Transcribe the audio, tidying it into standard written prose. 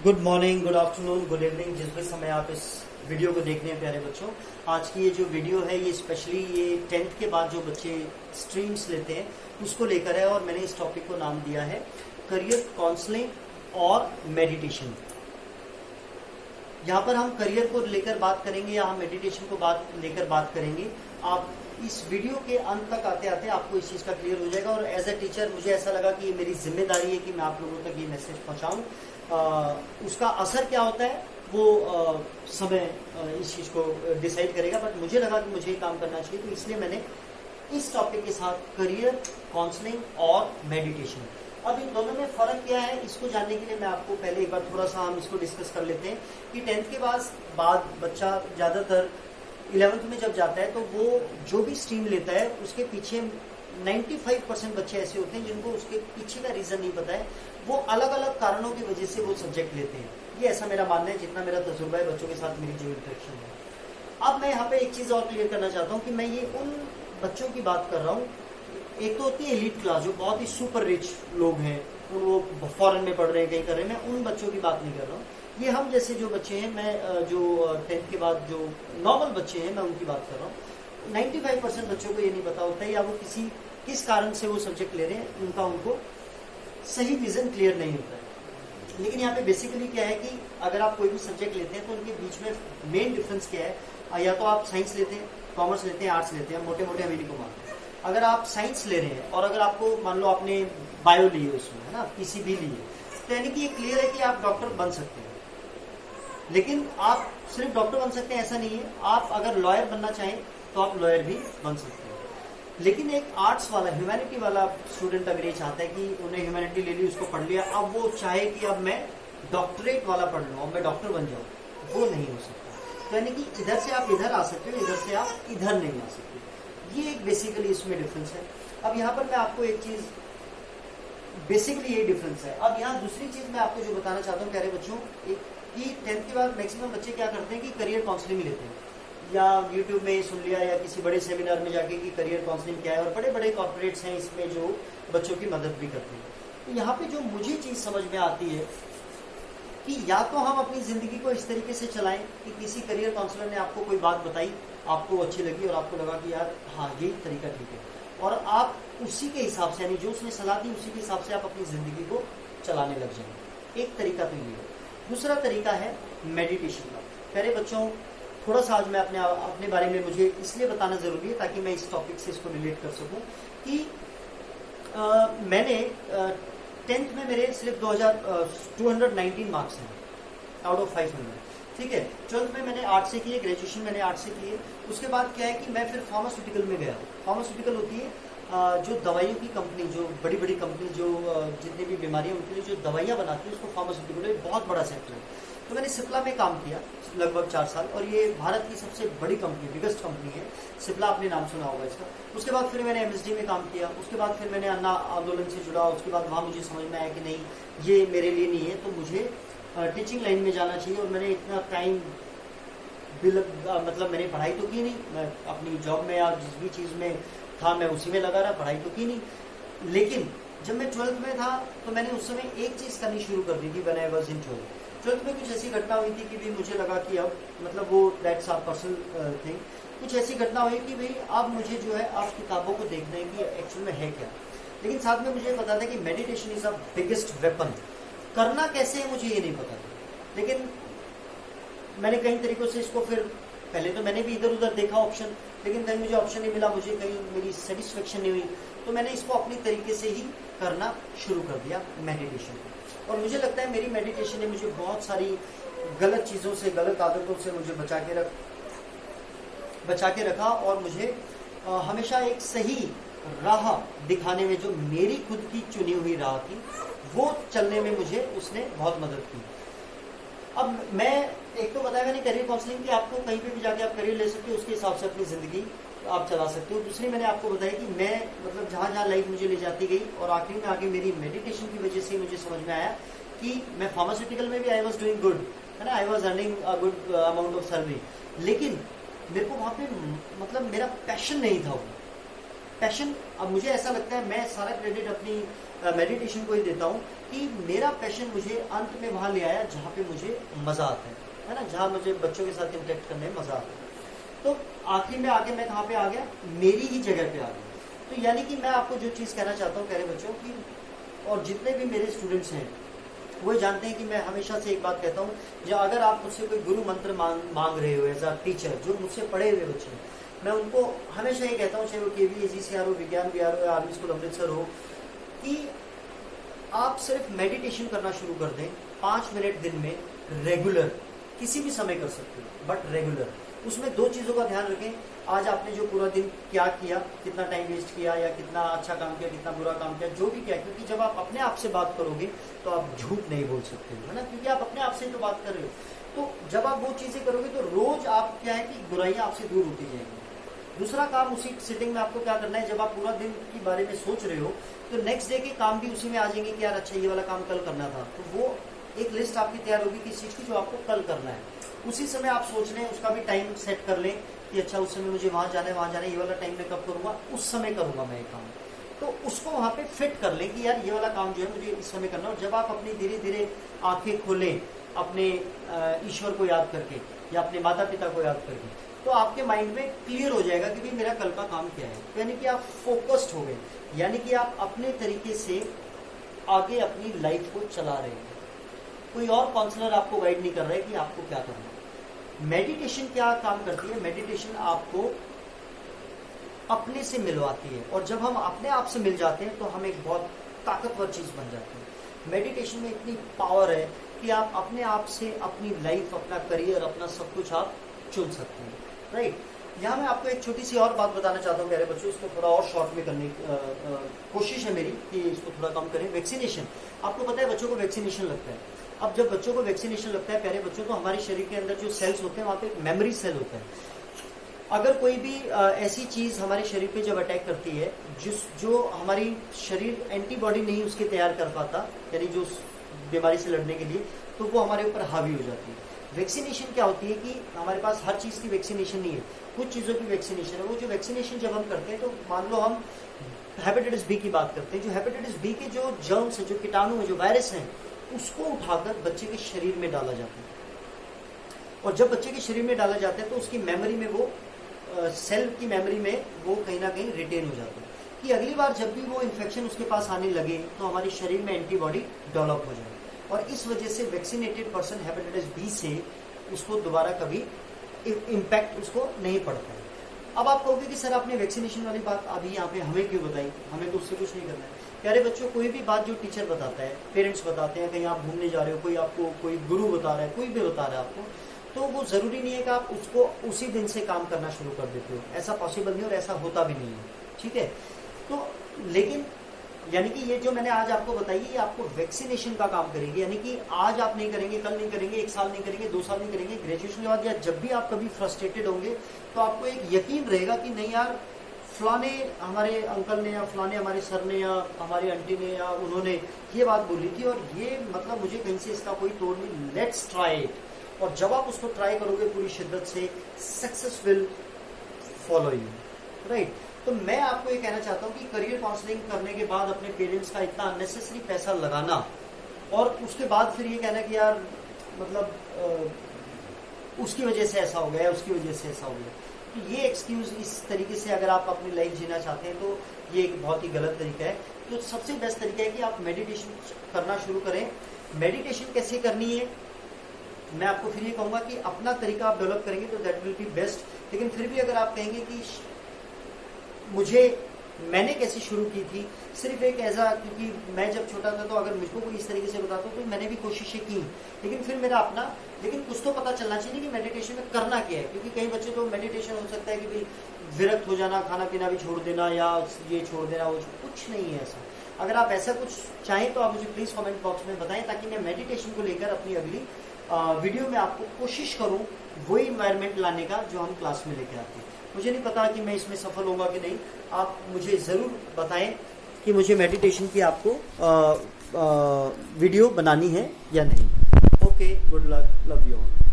Good morning, good afternoon, good evening, जिस भी समय आप इस वीडियो को देख रहे हैं प्यारे बच्चों। आज की ये जो वीडियो है ये स्पेशली ये 10th के बाद जो बच्चे स्ट्रीम्स लेते हैं उसको लेकर है और मैंने इस टॉपिक को नाम दिया है करियर काउंसलिंग और मेडिटेशन। यहाँ पर हम करियर को लेकर बात करेंगे या हम मेडिटेशन को लेकर बात करेंगे। आप इस वीडियो के अंत तक आते आते आपको इस चीज़ का क्लियर हो जाएगा और एज ए टीचर मुझे ऐसा लगा कि ये मेरी जिम्मेदारी है कि मैं आप लोगों तक ये मैसेज पहुँचाऊँ। उसका असर क्या होता है वो समय इस चीज़ को डिसाइड करेगा, बट मुझे लगा कि मुझे काम करना चाहिए, तो इसलिए मैंने इस टॉपिक के साथ करियर काउंसलिंग और मेडिटेशन। अब इन दोनों में फर्क क्या है इसको जानने के लिए मैं आपको पहले एक बार थोड़ा सा हम इसको डिस्कस कर लेते हैं कि 10th के बाद बच्चा ज़्यादातर 11th में जब जाता है तो वो जो भी स्ट्रीम लेता है उसके पीछे 95% बच्चे ऐसे होते हैं जिनको उसके पीछे का रीज़न नहीं पता है। वो अलग अलग कारणों की वजह से वो सब्जेक्ट लेते हैं। ये ऐसा मेरा मानना है, जितना मेरा तजुर्बा है बच्चों के साथ मेरी जो इंटरेक्शन है। अब मैं यहाँ पे एक चीज़ और क्लियर करना चाहता हूँ कि मैं ये उन बच्चों की बात कर रहा हूँ, एक तो होती है एलीट क्लास जो बहुत ही सुपर रिच लोग हैं, वो फॉरेन में पढ़ रहे हैं, कहीं कर रहे हैं, मैं उन बच्चों की बात नहीं कर रहा हूँ। ये हम जैसे जो बच्चे हैं, मैं जो 10th के बाद जो नॉर्मल बच्चे हैं मैं उनकी बात कर रहा हूँ। 95% बच्चों को ये नहीं पता होता है या वो किस कारण से वो सब्जेक्ट ले रहे हैं उनको सही रीज़न क्लियर नहीं होता है। लेकिन यहाँ पे बेसिकली क्या है कि अगर आप कोई भी सब्जेक्ट लेते हैं तो उनके बीच में मेन डिफरेंस क्या है। या तो आप साइंस लेते हैं, कॉमर्स लेते हैं, आर्ट्स लेते हैं, मोटे मोटे हम इन्हीं को मानते हैं। अगर आप साइंस ले रहे हैं और अगर आपको मान लो आपने बायो लिए उसमें, है ना, पीसीबी लिए, तो यानी कि ये क्लियर है कि आप डॉक्टर बन सकते हैं। लेकिन आप सिर्फ डॉक्टर बन सकते हैं ऐसा नहीं है, आप अगर लॉयर बनना चाहें तो आप लॉयर भी बन सकते हैं। लेकिन एक आर्ट्स वाला, ह्यूमैनिटी वाला स्टूडेंट अगर ये चाहता है कि उन्हें ह्यूमैनिटी ले ली, उसको पढ़ लिया, अब वो चाहे कि अब मैं डॉक्टरेट वाला पढ़ लूँ, अब मैं डॉक्टर बन जाऊँ, वो नहीं हो सकता। तो यानी कि इधर से आप इधर आ सकते हो, इधर से आप इधर नहीं आ सकते। ये एक बेसिकली इसमें डिफरेंस है। अब यहाँ पर मैं आपको एक चीज़, बेसिकली ये डिफरेंस है। अब यहाँ दूसरी चीज़ मैं आपको जो बताना चाहता हूँ प्यारे बच्चों, कि 10th के बाद मैक्सिमम बच्चे क्या करते हैं कि करियर काउंसलिंग लेते हैं, या यूट्यूब में सुन लिया या किसी बड़े सेमिनार में जाके कि करियर काउंसलिंग क्या है, और बड़े बड़े कॉर्पोरेट्स हैं इसमें जो बच्चों की मदद भी करते हैं। तो यहाँ पे जो मुझे चीज़ समझ में आती है कि या तो हम अपनी ज़िंदगी को इस तरीके से चलाएं कि किसी करियर काउंसलर ने आपको कोई बात बताई, आपको अच्छी लगी और आपको लगा कि यार हाँ यही तरीका ठीक है, और आप उसी के हिसाब से, यानी जो उसने सलाह दी उसी के हिसाब से आप अपनी ज़िंदगी को चलाने लग जाएंगे। एक तरीका तो ये है। दूसरा तरीका है मेडिटेशन का। प्यारे बच्चों, थोड़ा सा आज मैं अपने बारे में मुझे इसलिए बताना ज़रूरी है ताकि मैं इस टॉपिक से इसको रिलेट कर सकूं कि मैंने 10th में मेरे सिर्फ 219 मार्क्स हैं आउट ऑफ 500, ठीक है। 12th में मैंने आर्ट से किए, ग्रेजुएशन मैंने आर्ट से किए। उसके बाद क्या है कि मैं फिर फार्मास्यूटिकल में गया। फार्मास्यूटिकल होती है जो दवाइयों की कंपनी, जो बड़ी बड़ी कंपनी जो जितनी भी बीमारियां उनके लिए जो दवाइयाँ बनाती है उसको फार्मास्यूटिकल, एक बहुत बड़ा सेक्टर है। तो मैंने सिप्ला में काम किया लगभग 4 साल, और ये भारत की सबसे बड़ी कंपनी, बिगेस्ट कंपनी है सिप्ला, आपने नाम सुना होगा इसका। उसके बाद फिर मैंने एमएसडी में काम किया। उसके बाद फिर मैंने अन्ना आंदोलन से जुड़ा। उसके बाद वहाँ मुझे समझ में आया कि नहीं, ये मेरे लिए नहीं है, तो मुझे टीचिंग लाइन में जाना चाहिए। और मैंने इतना टाइम मतलब मैंने पढ़ाई तो की नहीं, मैं अपनी जॉब में या जिस भी चीज़ में था मैं उसी में लगा रहा, पढ़ाई तो की नहीं। लेकिन जब मैं 12th में था तो मैंने उस समय एक चीज़ करनी शुरू कर दी थी। When I was in 12th में कुछ ऐसी घटना हुई थी कि भी मुझे लगा कि अब मतलब वो दैट्स आवर पर्सनल थिंग, कुछ ऐसी घटना हुई कि भाई अब मुझे जो है आप किताबों को देखना है कि एक्चुअल में है क्या। लेकिन साथ में मुझे पता था कि meditation is a biggest weapon. करना कैसे है मुझे ये नहीं पता था, लेकिन मैंने कई तरीकों से इसको, फिर पहले तो मैंने भी इधर उधर देखा ऑप्शन, लेकिन कहीं मुझे ऑप्शन नहीं मिला, मुझे कहीं मेरी सेटिस्फेक्शन नहीं हुई, तो मैंने इसको अपनी तरीके से ही करना शुरू कर दिया मेडिटेशन। और मुझे लगता है मेरी मेडिटेशन ने मुझे बहुत सारी गलत चीज़ों से, गलत आदतों से मुझे बचा के रखा, और मुझे हमेशा एक सही राह दिखाने में, जो मेरी खुद की चुनी हुई राह थी, वो चलने में मुझे उसने बहुत मदद की। अब मैं एक तो बताया मैंने करियर काउंसलिंग की, आपको कहीं पे भी जाके आप करियर ले सकते हो, उसके हिसाब से अपनी ज़िंदगी आप चला सकते हो। दूसरी मैंने आपको बताया कि मैं मतलब जहाँ जहाँ लाइफ मुझे ले जाती गई, और आखिरी में आगे मेरी मेडिटेशन की वजह से मुझे समझ में आया कि मैं फार्मास्यूटिकल में भी आई वॉज डूइंग गुड, है ना, I was earning a good amount of salary, लेकिन मेरे को वहाँ पे मतलब मेरा पैशन नहीं था वो पैशन। अब मुझे ऐसा लगता है, मैं सारा क्रेडिट अपनी मेडिटेशन को ही देता हूँ कि मेरा पैशन मुझे अंत में वहाँ ले आया जहाँ पे मुझे मज़ा आता है ना, जहाँ मुझे बच्चों के साथ इंटरेक्ट करने में मज़ा आता है। तो आखिर में आके मैं कहाँ पे आ गया, मेरी ही जगह पे आ गया। तो यानी कि मैं आपको जो चीज़ कहना चाहता हूँ प्यारे बच्चों की, और जितने भी मेरे स्टूडेंट्स हैं वो जानते हैं कि मैं हमेशा से एक बात कहता हूँ, जो अगर आप मुझसे कोई गुरु मंत्र मांग रहे हो एज अ टीचर, जो मुझसे पढ़े हुए बच्चे हैं, मैं उनको हमेशा ये कहता हूँ, चाहे वो KVSG से हो, विज्ञान बिहार हो, आर्मी स्कूल अमृतसर हो, कि आप सिर्फ मेडिटेशन करना शुरू कर दें 5 मिनट दिन में, रेगुलर, किसी भी समय कर सकते हो बट रेगुलर। उसमें 2 चीज़ों का ध्यान रखें, आज आपने जो पूरा दिन क्या किया, कितना टाइम वेस्ट किया, या कितना अच्छा काम किया, कितना बुरा काम किया, जो भी किया, क्योंकि जब आप अपने आप से बात करोगे तो आप झूठ नहीं बोल सकते हो, है ना, क्योंकि आप अपने आप से तो बात कर रहे हो। तो जब आप वो चीज़ें करोगे तो रोज आप क्या है कि बुराइयां आपसे दूर होती जाएंगी। दूसरा काम उसी सिटिंग में आपको क्या करना है, जब आप पूरा दिन के बारे में सोच रहे हो तो नेक्स्ट डे के काम भी उसी में आ जाएंगे कि यार अच्छा ये वाला काम कल करना था, तो वो एक लिस्ट आपकी तैयार होगी किस चीज़ की जो आपको कल करना है। उसी समय आप सोच लें, उसका भी टाइम सेट कर लें कि अच्छा उस समय मुझे वहाँ जाना है, ये वाला टाइम में कब करूँगा, उस समय करूँगा मैं ये काम। तो उसको वहाँ पे फिट कर लें कि यार ये वाला काम जो है मुझे इस समय करना है। और जब आप अपनी धीरे धीरे आंखें खोलें अपने ईश्वर को याद करके या अपने माता पिता को याद करके, तो आपके माइंड में क्लियर हो जाएगा कि भाई मेरा कल का काम क्या है। तो यानी कि आप फोकस्ड हो गए, यानी कि आप अपने तरीके से आगे अपनी लाइफ को चला रहे हैं। कोई और काउंसलर आपको गाइड नहीं कर रहा है कि आपको क्या करना है। मेडिटेशन क्या काम करती है, मेडिटेशन आपको अपने से मिलवाती है, और जब हम अपने आप से मिल जाते हैं तो हम एक बहुत ताकतवर चीज बन जाते हैं। मेडिटेशन में इतनी पावर है कि आप अपने आप से अपनी लाइफ, अपना करियर, अपना सब कुछ आप चुन सकते हैं, राइट। यहाँ मैं आपको एक छोटी सी और बात बताना चाहता हूँ प्यारे बच्चों, इसको थोड़ा और शॉर्ट में करने की कोशिश है मेरी कि इसको थोड़ा कम करें। वैक्सीनेशन, आपको पता है बच्चों को वैक्सीनेशन लगता है। अब जब बच्चों को वैक्सीनेशन लगता है प्यारे बच्चों, तो हमारे शरीर के अंदर जो सेल्स होते हैं वहाँ पे एक मेमोरी सेल होता है। अगर कोई भी ऐसी चीज हमारे शरीर पे जब अटैक करती है जो हमारी शरीर एंटीबॉडी नहीं उसके तैयार कर पाता, यानी जो बीमारी से लड़ने के लिए, तो वो हमारे ऊपर हावी हो जाती है। वैक्सीनेशन क्या होती है कि हमारे पास हर चीज की वैक्सीनेशन नहीं है, कुछ चीजों की वैक्सीनेशन है। वो जो वैक्सीनेशन जब हम करते हैं, तो मान लो हम हेपेटाइटिस बी की बात करते हैं, जो हेपेटाइटिस बी के जो जर्म्स है, जो कीटाणु है, जो वायरस हैं, उसको उठाकर बच्चे के शरीर में डाला जाता है। और जब बच्चे के शरीर में डाला जाता है तो उसकी मेमोरी में, वो सेल की मेमोरी में वो कहीं ना कहीं रिटेन हो जाता है कि अगली बार जब भी वो इन्फेक्शन उसके पास आने लगे तो हमारे शरीर में एंटीबॉडी डेवलप हो जाए। और इस वजह से वैक्सीनेटेड पर्सन हेपेटाइटिस बी से उसको दोबारा कभी इम्पैक्ट उसको नहीं पड़ता है। अब आप कहोगे कि सर आपने वैक्सीनेशन वाली बात अभी यहाँ पे हमें क्यों बताई, हमें तो उससे कुछ नहीं करना है। प्यारे बच्चों, कोई भी बात जो टीचर बताता है, पेरेंट्स बताते हैं, कहीं आप घूमने जा रहे हो, कोई आपको कोई गुरु बता रहा है, कोई भी बता रहा है आपको, तो वो जरूरी नहीं है कि आप उसको उसी दिन से काम करना शुरू कर देते हो। ऐसा पॉसिबल नहीं और ऐसा होता भी नहीं है, ठीक है। तो लेकिन यानी कि ये जो मैंने आज आपको बताई, ये आपको वैक्सीनेशन का काम करेगी। यानी कि आज आप नहीं करेंगे, कल नहीं करेंगे, 1 साल नहीं करेंगे, 2 साल नहीं करेंगे, ग्रेजुएशन के बाद या जब भी आप कभी फ्रस्ट्रेटेड होंगे तो आपको एक यकीन रहेगा कि नहीं यार, फलाने हमारे अंकल ने या फलाने हमारे सर ने या हमारी आंटी ने या उन्होंने ये बात बोली थी और ये मतलब मुझे कहीं से इसका कोई तोड़ नहीं, लेट्स ट्राई इट। और जब आप उसको ट्राई करोगे पूरी शिद्दत से, success will follow you, right. तो मैं आपको ये कहना चाहता हूँ कि करियर काउंसलिंग करने के बाद अपने पेरेंट्स का इतना अननेसेसरी पैसा लगाना और उसके बाद फिर ये कहना कि यार मतलब उसकी वजह से ऐसा हो गया, उसकी वजह से ऐसा हो गया, तो ये एक्सक्यूज, इस तरीके से अगर आप अपनी लाइफ जीना चाहते हैं तो ये एक बहुत ही गलत तरीका है। तो सबसे बेस्ट तरीका है कि आप मेडिटेशन करना शुरू करें। मेडिटेशन कैसे करनी है मैं आपको फिर ये कहूँगा कि अपना तरीका आप डेवलप करेंगे तो दैट विल बी बेस्ट। लेकिन फिर भी अगर आप कहेंगे कि मैंने कैसे शुरू की थी, सिर्फ एक ऐसा, क्योंकि मैं जब छोटा था तो अगर मुझको कोई इस तरीके से बताता तो मैंने भी कोशिशें की, लेकिन फिर मेरा अपना, लेकिन कुछ तो पता चलना चाहिए कि मेडिटेशन में करना क्या है। क्योंकि कई बच्चे तो मेडिटेशन हो सकता है कि भाई विरक्त हो जाना, खाना पीना भी छोड़ देना या ये छोड़ देना, वो कुछ नहीं है ऐसा। अगर आप ऐसा कुछ चाहें तो आप मुझे प्लीज कमेंट बॉक्स में बताएं, ताकि मैं मेडिटेशन को लेकर अपनी अगली वीडियो में आपको कोशिश करूं वही इन्वायरमेंट लाने का जो हम क्लास में लेके आते हैं। मुझे नहीं पता कि मैं इसमें सफल होगा कि नहीं, आप मुझे ज़रूर बताएं कि मुझे मेडिटेशन की आपको वीडियो बनानी है या नहीं। Okay, good luck, love you all.